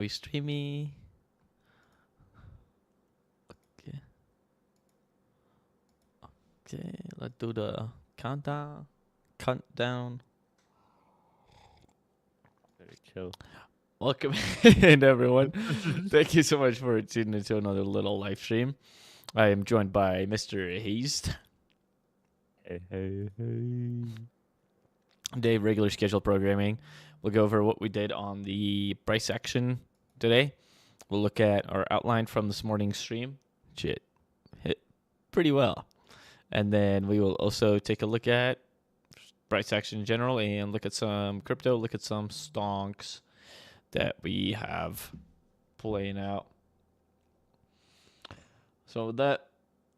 We streamy. Okay. Okay, let's do the countdown. Countdown. Better chill. Welcome in, everyone. Thank you so much for tuning into another little live stream. I am joined by Mr. Hazed. Hey. Day regular scheduled programming. We'll go over what we did on the price action today. We'll look at our outline from this morning's stream, which it hit pretty well. And then we will also take a look at price action in general and look at some crypto, look at some stonks that we have playing out. So with that,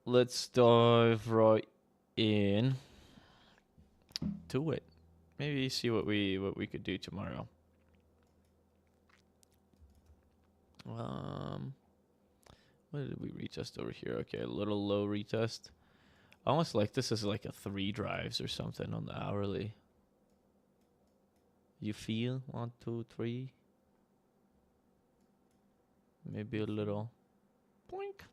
let's dive right in to it. Maybe see what we could do tomorrow. What did we retest over here? Okay, a little low retest. Almost like this is like a 3 drives or something on the hourly. You feel 1, 2, 3? Maybe a little blink.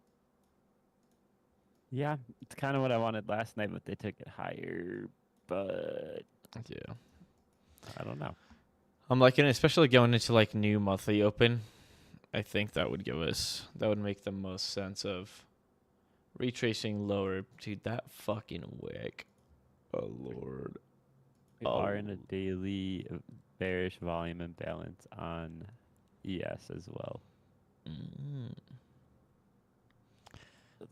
Yeah, it's kind of what I wanted last night, but they took it higher. But Yeah. I don't know. I'm liking it, especially going into like new monthly open. I think that would make the most sense of retracing lower. Dude, that fucking wick. Oh, Lord. We are in a daily bearish volume imbalance on ES as well. So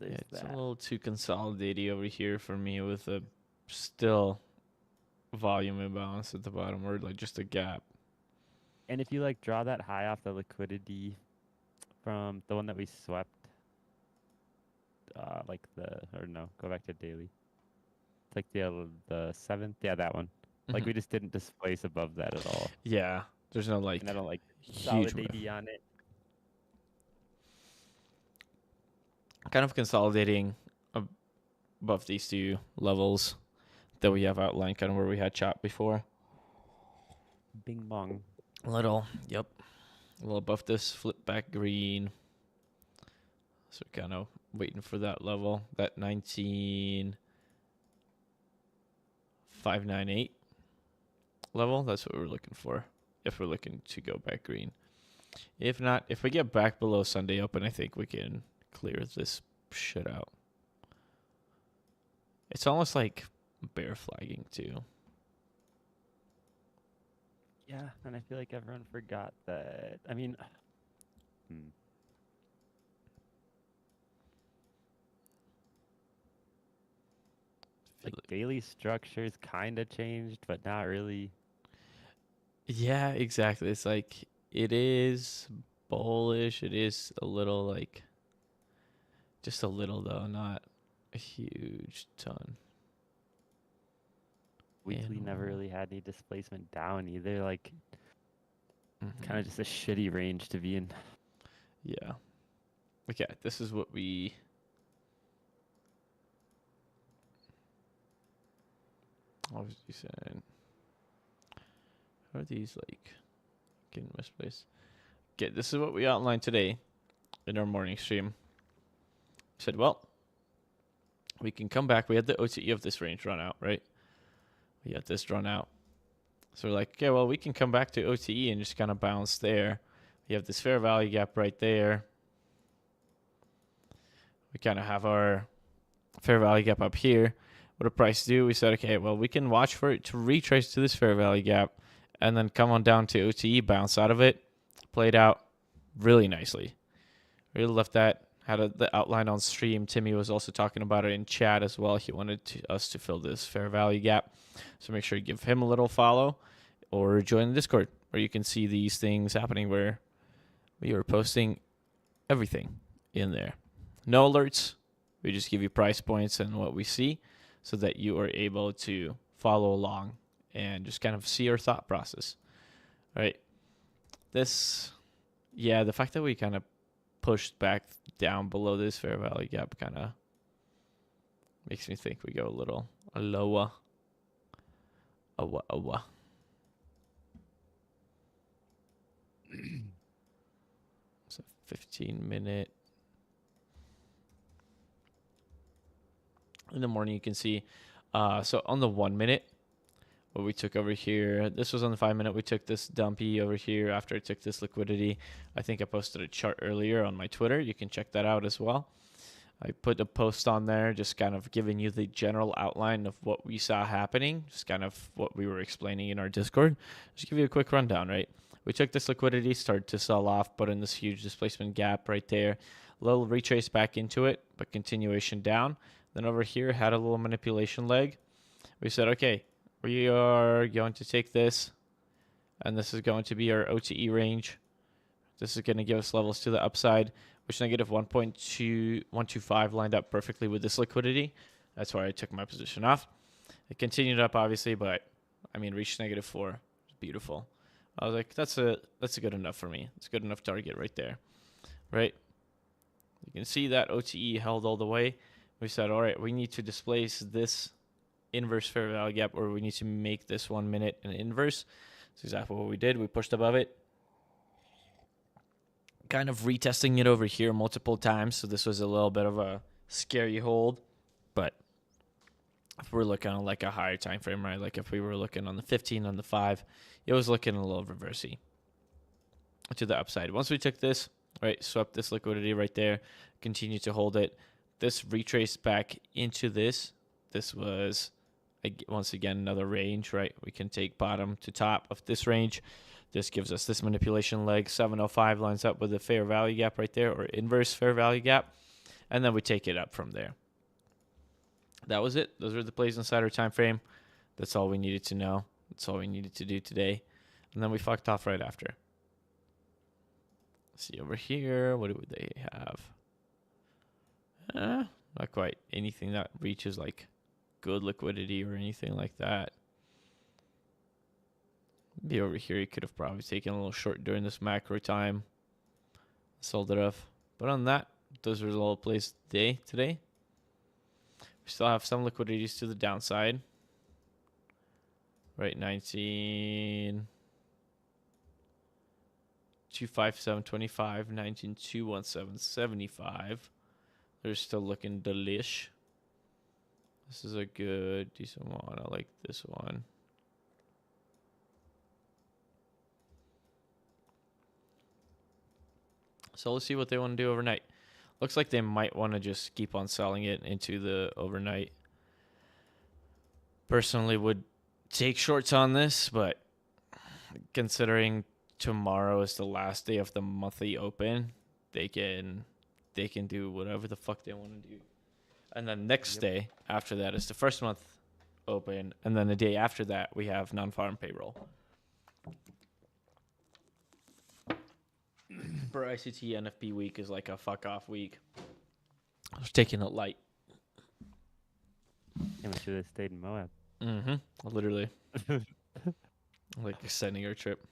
Yeah, there's it's that. a little too consolidated over here for me with a still volume imbalance at the bottom, or like just a gap. And if you like draw that high off the liquidity from the one that we swept, go back to daily. It's like the 7th, yeah, that one. Like we just didn't displace above that at all. Yeah, there's no like And I don't like huge solid AD on it. kind of consolidating above these two levels that we have outlined, kind of where we had chopped before. Bing bong. A little above this, flip back green. So kind of waiting for that level, that 19,598 level. That's what we're looking for if we're looking to go back green. If not, if we get back below Sunday open, I think we can clear this shit out. It's almost like bear flagging too. Yeah, and I feel like everyone forgot that. I mean, like daily structures kind of changed, but not really. Yeah, exactly. It's like it is bullish. It is a little like just a little though, not a huge ton. Weekly never really had any displacement down either. Like, kind of just a shitty range to be in. Yeah. Okay, this is what we. What was you saying? How are these like getting misplaced? Okay, this is what we outlined today in our morning stream. We said, well, we can come back. We had the OTE of this range run out, right? We had this drawn out. So we're like, okay, well, we can come back to OTE and just kind of bounce there. We have this fair value gap right there. We kind of have our fair value gap up here. What did price do? We said, okay, well, we can watch for it to retrace to this fair value gap and then come on down to OTE, bounce out of it. Played out really nicely. Really left that. Had the outline on stream. Timmy was also talking about it in chat as well. He wanted us to fill this fair value gap. So make sure you give him a little follow or join the Discord where you can see these things happening where we are posting everything in there. No alerts. We just give you price points and what we see so that you are able to follow along and just kind of see our thought process. All right. The fact that we kind of pushed back down below this fair value gap kind of makes me think we go a little lower. It's a 15-minute. In the morning, you can see. So on the 1 minute, what we took over here, this was on the 5 minute. We took this dumpy over here after I took this liquidity. I think I posted a chart earlier on my Twitter. You can check that out as well. I put a post on there just kind of giving you the general outline of what we saw happening, just kind of what we were explaining in our Discord. Just give you a quick rundown, right? We took this liquidity, started to sell off, put in this huge displacement gap right there. A little retrace back into it, but continuation down. Then over here, had a little manipulation leg. We said, okay, we are going to take this, and this is going to be our OTE range. This is going to give us levels to the upside, which negative 1.2125 lined up perfectly with this liquidity. That's why I took my position off. It continued up, obviously, but I mean, reached -4. It's beautiful. I was like, that's a good enough for me. It's a good enough target right there, right? You can see that OTE held all the way. We said, all right, we need to displace this inverse fair value gap, or we need to make this 1 minute an inverse. That's exactly what we did. We pushed above it, kind of retesting it over here multiple times. So this was a little bit of a scary hold, but if we're looking on like a higher time frame, right? Like if we were looking on the 15, on the 5, it was looking a little reversey to the upside. Once we took this, right, swept this liquidity right there, continued to hold it. This retraced back into this. This was, once again, another range, right? We can take bottom to top of this range. This gives us this manipulation leg. 705 lines up with the fair value gap right there, or inverse fair value gap. And then we take it up from there. That was it. Those were the plays inside our time frame. That's all we needed to know. That's all we needed to do today. And then we fucked off right after. Let's see over here. What do they have? Not quite anything that reaches like good liquidity or anything like that. Be over here, you could have probably taken a little short during this macro time. Sold it off. But on that, those were the little plays today. We still have some liquidities to the downside. Right, 19. 257.25, 19.217.75. They're still looking delish. This is a good, decent one. I like this one. So let's see what they want to do overnight. Looks like they might want to just keep on selling it into the overnight. Personally would take shorts on this, but considering tomorrow is the last day of the monthly open, they can do whatever the fuck they want to do. And then next day after that is the first month open, and then the day after that we have non-farm payroll. For ICT, NFP week is like a fuck off week. I was taking it light. Yeah, we should have stayed in Moab. Literally. Like extending our trip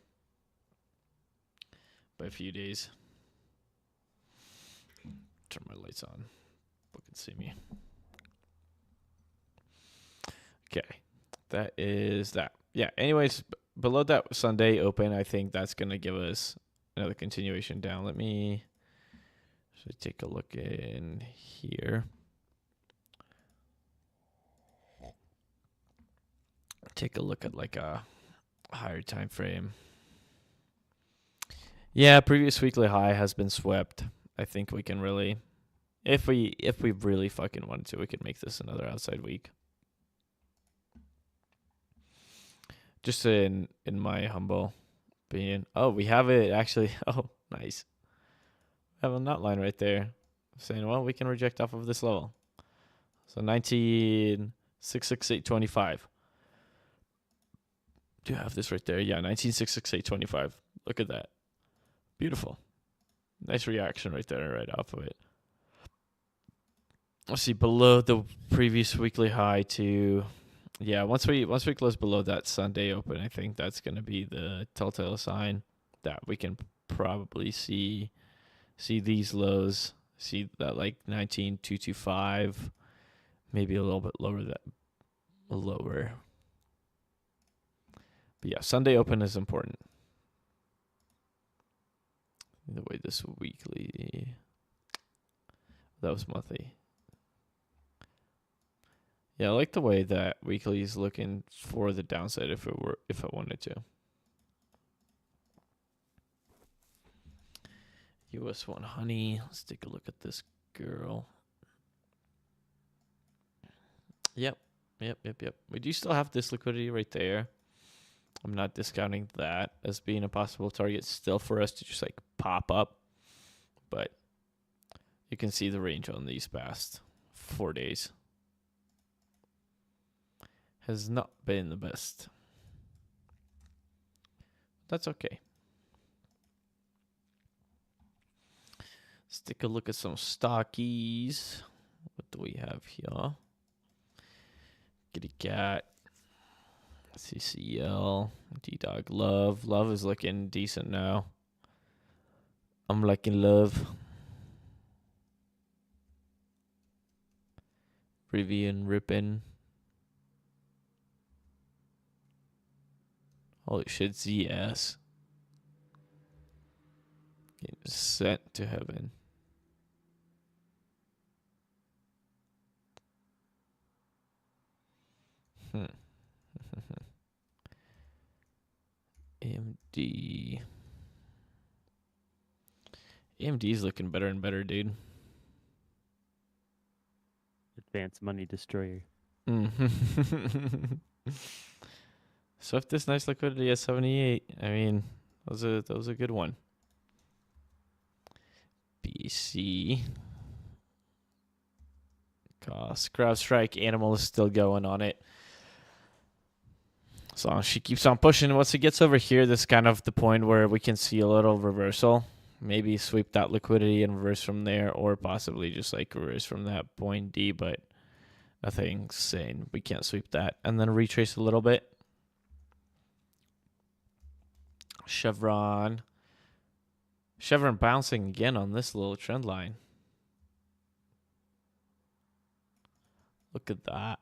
by a few days. Turn my lights on. People can see me. Okay. That is that. Yeah, anyways, below that Sunday open, I think that's going to give us another continuation down. Let me actually take a look in here. Take a look at like a higher time frame. Yeah, previous weekly high has been swept. I think we can really, if we really fucking wanted to, we could make this another outside week. Just in my humble opinion. Oh, we have it actually. Oh, nice. We have a nut line right there saying, well, we can reject off of this level. So 19.66825. Do you have this right there? Yeah, 19.66825. Look at that. Beautiful. Nice reaction right there, right off of it. Let's see, below the previous weekly high to, yeah, once we close below that Sunday open, I think that's going to be the telltale sign that we can probably see these lows, see that like 19.225, maybe a little bit lower lower. But yeah, Sunday open is important. The way this weekly. That was monthly. Yeah, I like the way that weekly is looking for the downside if it wanted to. US 1 honey. Let's take a look at this girl. Yep. We do still have this liquidity right there. I'm not discounting that as being a possible target still for us to just like pop up. But you can see the range on these past 4 days has not been the best. That's okay. Let's take a look at some stockies. What do we have here? Kitty Cat, CCL, D-Dog Love. Love is looking decent now. I'm liking Love. Rivian Rippin'. Holy shit, ZS. Getting sent to heaven. AMD. AMD's looking better and better, dude. Advanced money destroyer. Swift this nice liquidity at 78. I mean, that was a good one. BC. Cost. CrowdStrike Animal is still going on it. As long as she keeps on pushing. Once it gets over here, this is kind of the point where we can see a little reversal. Maybe sweep that liquidity and reverse from there, or possibly just like reverse from that point D, but nothing saying we can't sweep that. And then retrace a little bit. Chevron. Chevron bouncing again on this little trend line. Look at that.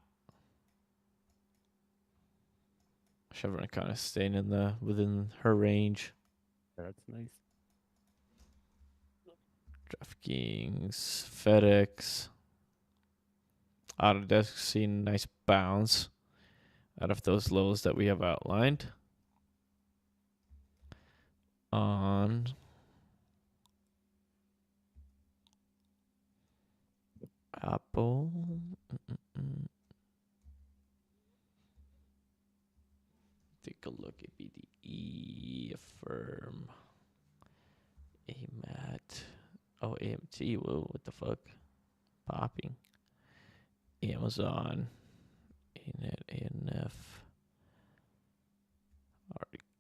Chevron kind of staying within her range. That's nice. DraftKings, FedEx. Autodesk seeing a nice bounce out of those lows that we have outlined. On Apple. Take a look at BDE, Affirm, AMAT. Oh, AMT. Whoa, what the fuck? Popping. Amazon, ANET, ANF,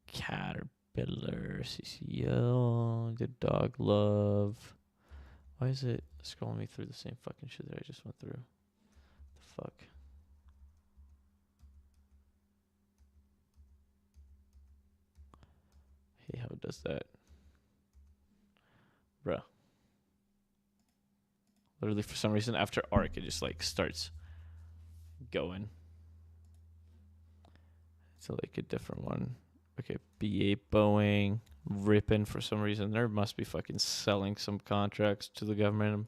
Caterpillar, CCL, the Dog Love. Why is it scrolling me through the same fucking shit that I just went through? The fuck? Hey, how does that? Bruh. Literally, for some reason, after ARC, it just like starts going. It's like a different one. Okay, BA Boeing, Rippin' for some reason. There must be fucking selling some contracts to the government.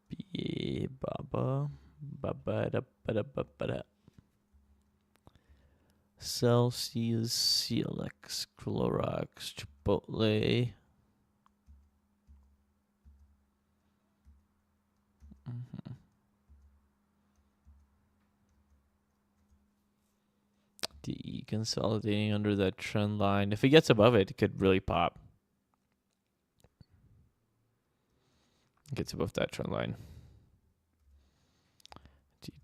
BA Baba. Ba-ba-da-ba-da-ba-ba-da. Celsius, CLX, Clorox, Chipotle. DE consolidating under that trend line. If it gets above it, it could really pop. It gets above that trend line.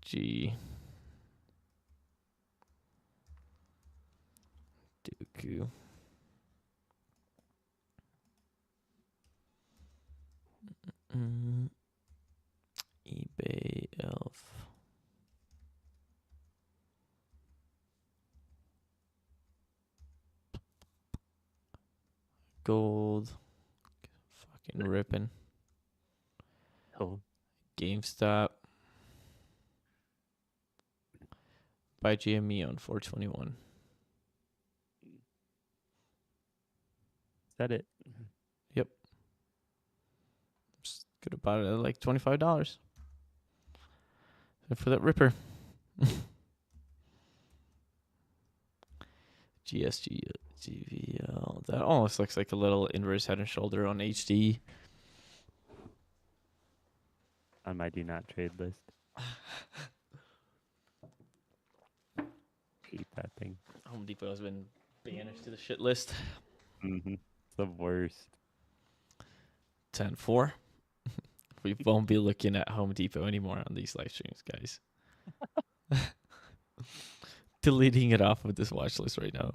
DG. Dooku. eBay Elf. Gold. Fucking ripping. Oh. GameStop. by GME on 421. Said it. Just could have bought it at like $25. For that Ripper. GSG GVL. That almost looks like a little inverse head and shoulder on HD. On my do not trade list. Hate that thing. Home Depot has been banished to the shit list. Mm-hmm. It's the worst. 10-4. We won't be looking at Home Depot anymore on these live streams, guys. Deleting it off of this watch list right now.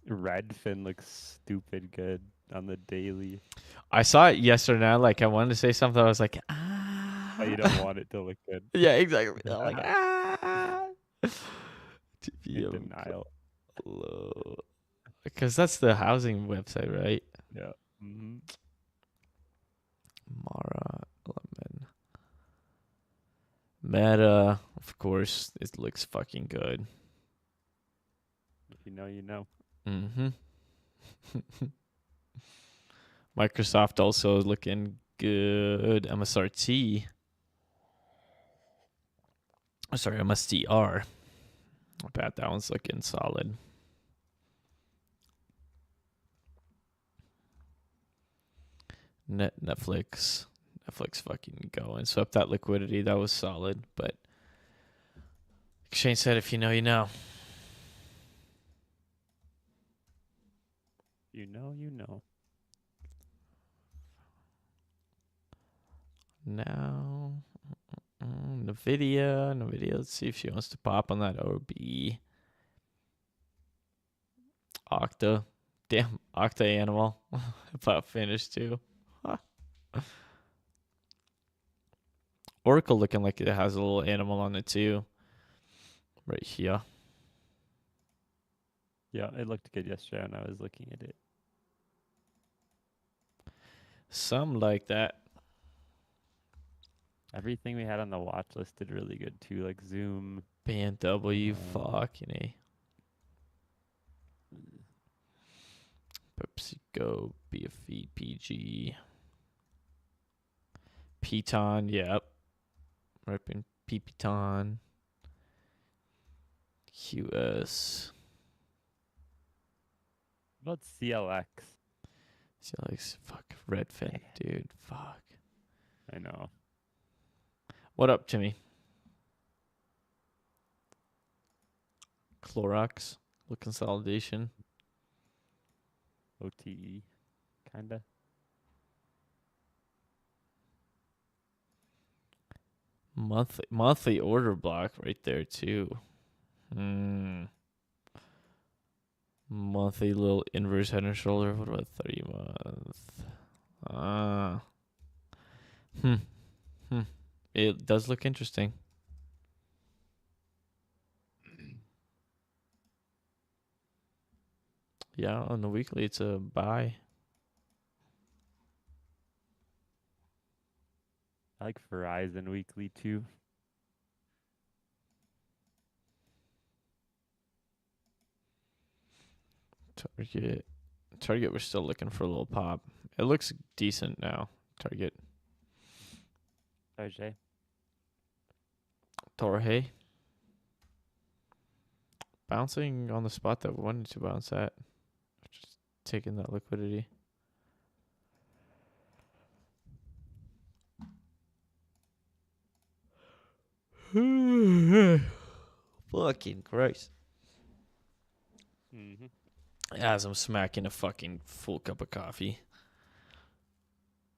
Redfin looks stupid good on the daily. I saw it yesterday. I wanted to say something. I was like, But you don't want it to look good. Yeah, exactly. I'm like, In denial. Because that's the housing website, right? Yeah. Mm-hmm. Mara Lemon. Meta, of course, it looks fucking good. If you know, you know. Mm-hmm. Microsoft also looking good. MSRT. Oh, sorry, MSTR. I bet that one's looking solid. Netflix fucking going. Swept that liquidity. That was solid. But Exchange said, if you know, you know. You know, you know. Now, NVIDIA. Let's see if she wants to pop on that OB. Okta. Damn, Okta Animal. About finished too. Huh. Oracle looking like it has a little animal on it too. Right here. Yeah, it looked good yesterday when I was looking at it. Some like that. Everything we had on the watch list did really good too, like Zoom. BMW, fucking A. PepsiCo, BFE, PG. Piton, yep. Ripping Piton. QS. What about CLX? CLX, fuck. Redfin, dude. Fuck. I know. What up, Jimmy? Clorox. Look consolidation. OTE, kinda. Monthly order block right there too. Monthly little inverse head and shoulder. What about 3 month? It does look interesting. Yeah, on the weekly it's a buy. I like Verizon weekly too. Target, we're still looking for a little pop. It looks decent now. Target. RJ. Torre. Bouncing on the spot that we wanted to bounce at. Just taking that liquidity. Fucking Christ. Mm-hmm. As I'm smacking a fucking full cup of coffee.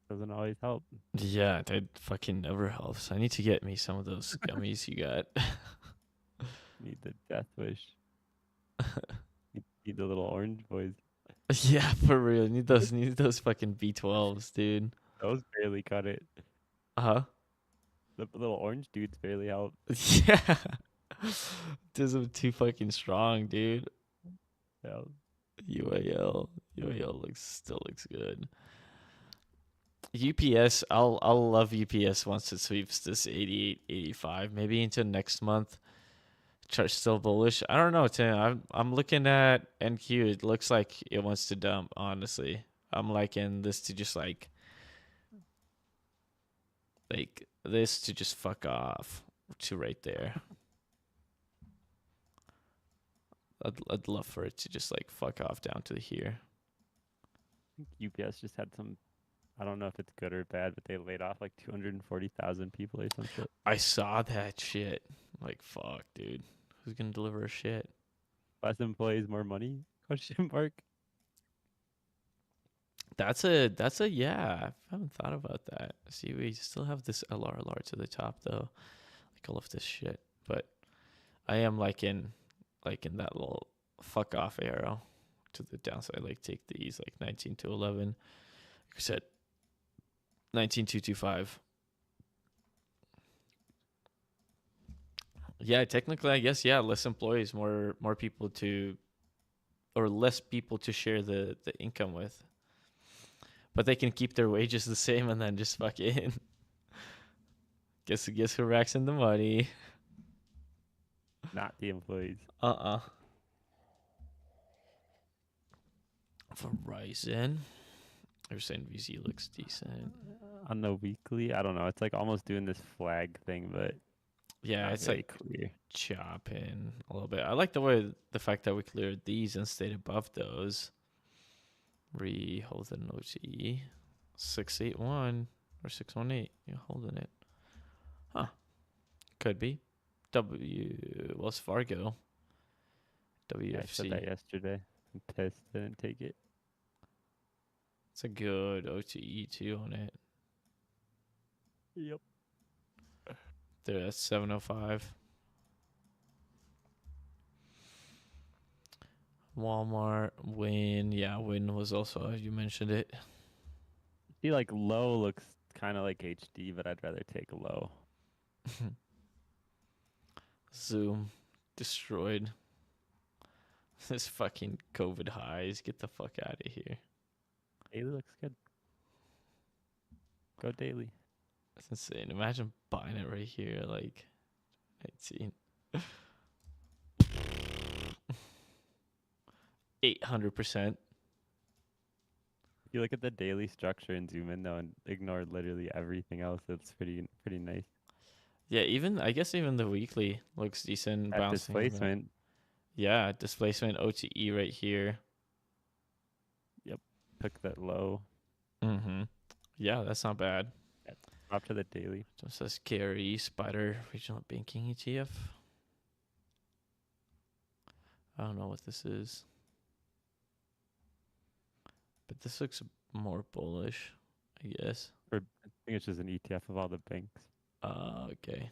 Doesn't always help. Yeah, that fucking never helps. I need to get me some of those gummies you got. Need the death wish. Need the little orange boys. Yeah, for real. Need those fucking B12s, dude. Those barely cut it. Uh-huh. The little orange dudes barely help. Yeah. Those are too fucking strong, dude. Yeah. UAL still looks good. UPS, I'll love UPS once it sweeps this 88, 85, maybe into next month. Chart's still bullish. I don't know, Tim. I'm looking at NQ. It looks like it wants to dump. Honestly, I'm liking this to just like this to just fuck off to right there. I'd love for it to just like fuck off down to here. I think UPS just had some. I don't know if it's good or bad, but they laid off like 240,000 people or some shit. I saw that shit. Like fuck, dude. Who's gonna deliver a shit? Less employees, more money? Question mark. That's a yeah. I haven't thought about that. See, we still have this LRLR to the top though. Like all of this shit, but I am liking that little fuck off arrow to the downside. Like take these like 19 to 11. Like I said, 19,225. Yeah, technically, I guess yeah. Less employees, more people to, or less people to share the income with. But they can keep their wages the same and then just fucking guess who racks in the money. Not the employees. Verizon. They're saying VZ looks decent. On the weekly, I don't know. It's like almost doing this flag thing, but Yeah, not it's very like clear. chopping a little bit. I like the fact that we cleared these and stayed above those. Holding OTE 681 or 618. You're holding it. Huh. Could be. Wells Fargo. Yeah, I said WFC. that yesterday. I'm pissed. Didn't take it. It's a good OTE too on it. Yep. There, that's 705. Walmart, Win. Yeah, Win was also, you mentioned it. See, like low looks kind of like HD, but I'd rather take low. Zoom destroyed. This fucking COVID highs. Get the fuck out of here. Daily looks good. Go daily. That's insane. Imagine buying it right here, like 19. 800%. If you look at the daily structure and zoom in though, and ignore literally everything else, it's pretty nice. Yeah, even the weekly looks decent. That Bouncing. displacement. Yeah, displacement OTE right here. Yep. Took that low. Mm-hmm. Yeah, that's not bad. Up to the daily. Just says KRE Spider Regional Banking ETF. I don't know what this is, but this looks more bullish, I guess. I think it's just an ETF of all the banks. Okay.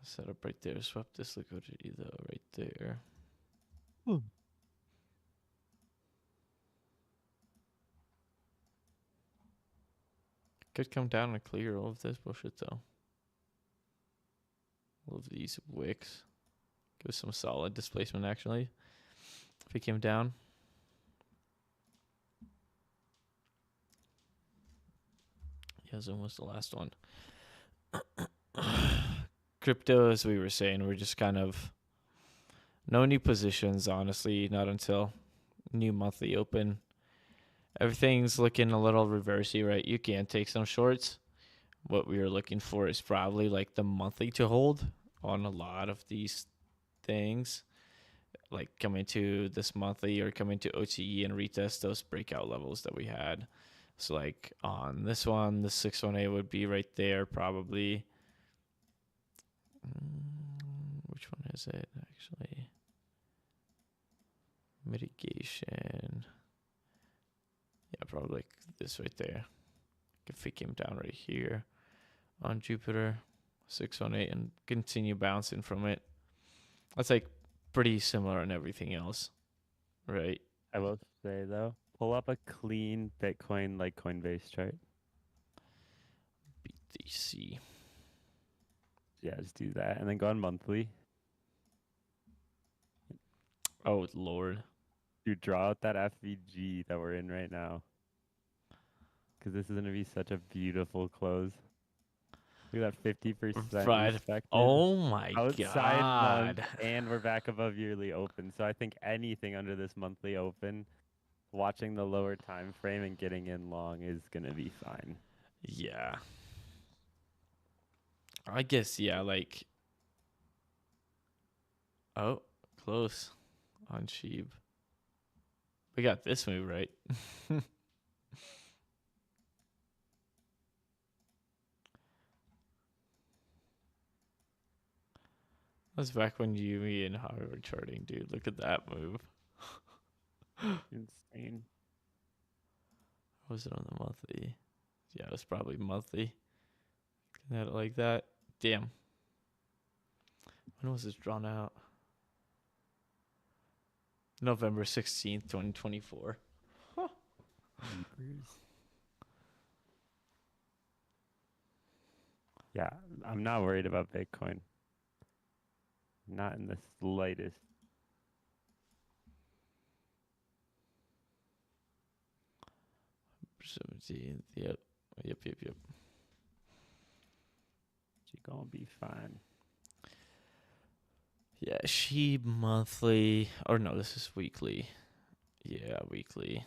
Set up right there. Swap this liquidity though, right there. Could come down and clear all of this bullshit though. All of these wicks. Give us some solid displacement actually. If it came down. Yeah, Zoom was the last one. Crypto, as we were saying, we're just kind of no new positions, honestly, not until new monthly open. Everything's looking a little reversey, right? You can take some shorts. What we are looking for is probably like the monthly to hold on a lot of these things, like coming to this monthly or coming to OTE and retest those breakout levels that we had. So like on this one, the 618 would be right there probably. Which one is it actually? Mitigation. Yeah, probably like this right there. If it came down right here on Jupiter, 618, and continue bouncing from it. That's like pretty similar on everything else, right? I will say though, pull up a clean Bitcoin like Coinbase chart. BTC. Yeah, just do that, and then go on monthly. Oh Lord. You draw out that FVG that we're in right now, because this is gonna be such a beautiful close. Look at that 50% Right. respected. Oh my Outside month, god. and we're back above yearly open. So I think anything under this monthly open, watching the lower time frame and getting in long is gonna be fine. Yeah. I guess, yeah, like. Oh, close on Sheeb. We got this move right. That's back when you, me, and Harvey were charting, dude. Look at that move. Insane. Was it on the monthly? Yeah, it was probably monthly. Had it like that. Damn. When was this drawn out? November 16th, 2024. Yeah, I'm not worried about Bitcoin. Not in the slightest. 17th. Yep. Yep. She gonna be fine. Yeah, Sheeb monthly. Or no, this is weekly. Yeah, weekly.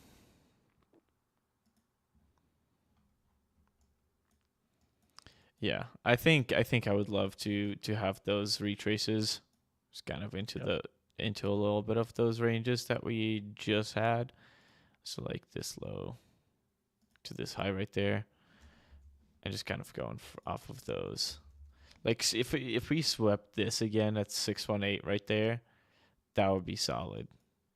Yeah, I think I would love to have those retraces, just kind of into into a little bit of those ranges that we just had. So like this low to this high right there, and just kind of going off of those. Like if we swept this again at 618 right there, that would be solid.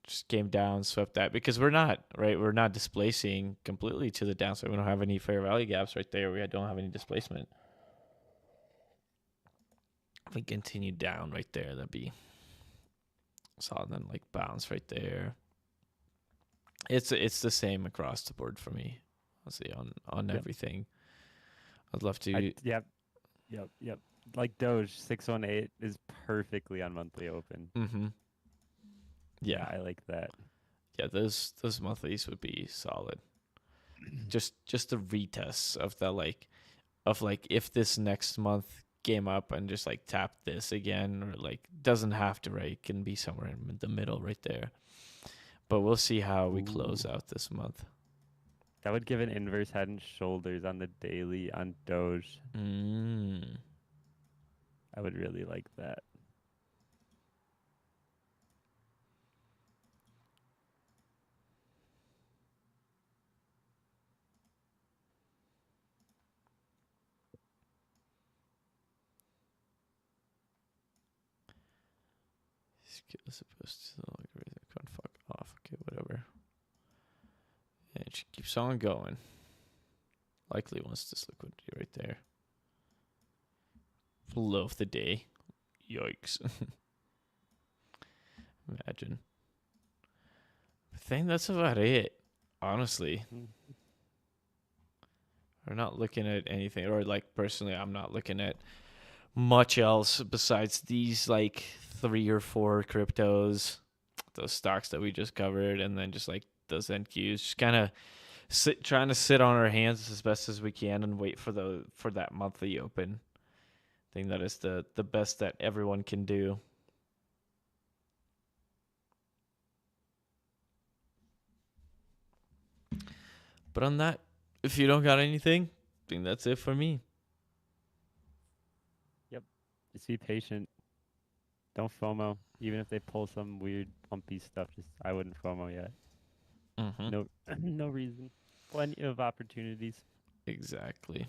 Just came down, swept that because we're not right. We're not displacing completely to the downside. We don't have any fair value gaps right there. We don't have any displacement. If we continue down right there, that'd be solid. Then like bounce right there. It's the same across the board for me. Honestly, on everything. I'd love to. Yep. Like Doge 618 is perfectly on monthly open. Mm-hmm. Yeah, I like that. Yeah, those monthlies would be solid. Just the retests of the like if this next month came up and just like tap this again, or like doesn't have to, right? It can be somewhere in the middle right there. But we'll see how we close out this month. That would give an inverse head and shoulders on the daily on Doge. I would really like that. Skill supposed to logarithmic. Fuck off. Okay, whatever. And she keeps on going. Likely wants this liquidity right there. Low of the day. Yikes. Imagine. I think that's about it, honestly. We're not looking at anything, or like personally, I'm not looking at much else besides these like 3 or 4 cryptos, those stocks that we just covered, and then just like those NQs. Just kind of trying to sit on our hands as best as we can and wait for that monthly open. I think that is the best that everyone can do. But on that, if you don't got anything, I think that's it for me. Yep. Just be patient. Don't FOMO. Even if they pull some weird pumpy stuff, I wouldn't FOMO yet. Mm-hmm. No reason. Plenty of opportunities. Exactly.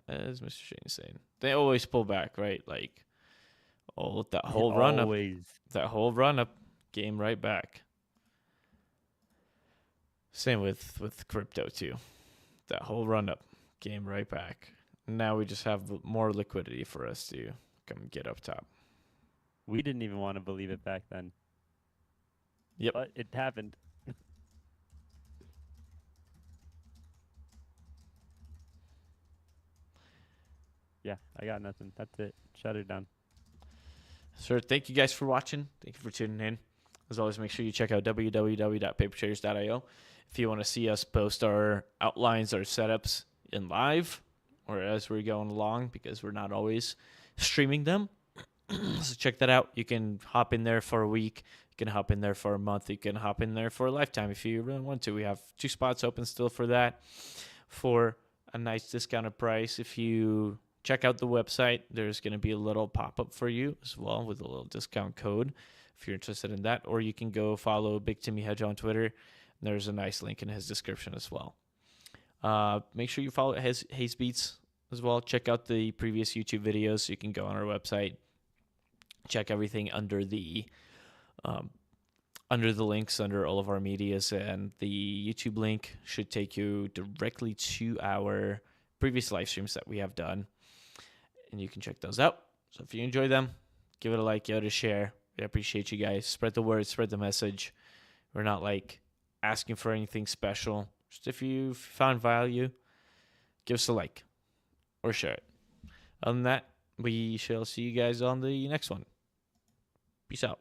As Mr. Shane's saying, they always pull back, right? Like, that whole run up, came right back. Same with crypto too. That whole run up came right back. Now we just have more liquidity for us to come get up top. We didn't even want to believe it back then. Yep. But it happened. Yeah, I got nothing. That's it. Shut it down. Sir, thank you guys for watching. Thank you for tuning in. As always, make sure you check out www.papertraders.io if you want to see us post our outlines, our setups in live. or as we're going along, because we're not always streaming them. So check that out. You can hop in there for a week. You can hop in there for a month. You can hop in there for a lifetime if you really want to. We have 2 spots open still for that, for a nice discounted price. If you check out the website, there's going to be a little pop-up for you as well with a little discount code if you're interested in that. Or you can go follow Big Timmy Hedge on Twitter. There's a nice link in his description as well. Make sure you follow Hazed Beats as well. Check out the previous YouTube videos. You can go on our website, check everything under the links under all of our medias, and the YouTube link should take you directly to our previous live streams that we have done, and you can check those out. So if you enjoy them, give it a like, give it a share. We appreciate you guys. Spread the word, spread the message. We're not like asking for anything special. Just if you found value, give us a like or share it. Other than that, we shall see you guys on the next one. Peace out.